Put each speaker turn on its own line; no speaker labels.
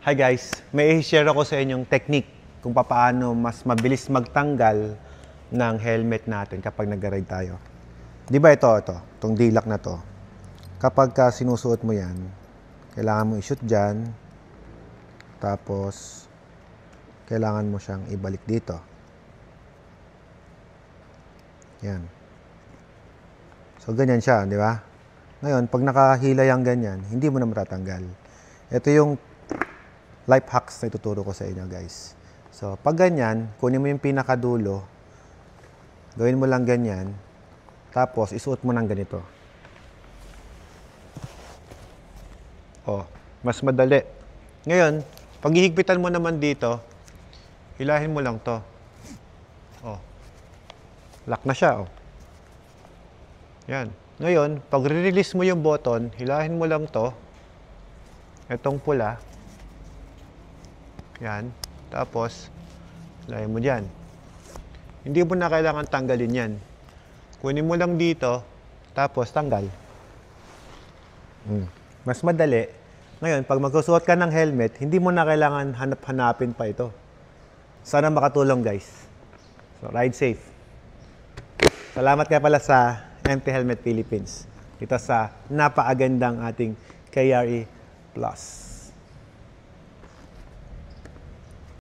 Hi guys, may i-share ako sa inyong technique kung paano mas mabilis magtanggal ng helmet natin kapag nag-ride tayo. Di ba itong dilak na to. Kapag sinusuot mo yan, kailangan mo i-shoot dyan, tapos kailangan mo siyang ibalik dito. Yan. So ganyan siya, di ba? Ngayon, pag nakahila yung ganyan, hindi mo na matatanggal. Ito yung life hacks na ituturo ko sa inyo, guys. So, pag ganyan, kunin mo yung pinakadulo, gawin mo lang ganyan, tapos isuot mo ng ganito. Oh, mas madali. Ngayon, pag hihigpitan mo naman dito, hilahin mo lang to. Oh, lock na siya, oh. Yan. Ngayon, pag re-release mo yung button, hilahin mo lang to, itong pula. Yan. Tapos, hilahin mo dyan. Hindi mo na kailangan tanggalin yan. Kunin mo lang dito, tapos tanggal. Mas madali. Ngayon, pag magsusuot ka ng helmet, hindi mo na kailangan hanap-hanapin pa ito. Sana makatulong, guys. So, ride safe. Salamat nga pala sa Empty Helmet Philippines. Ito sa napaagandang ating KRE Plus.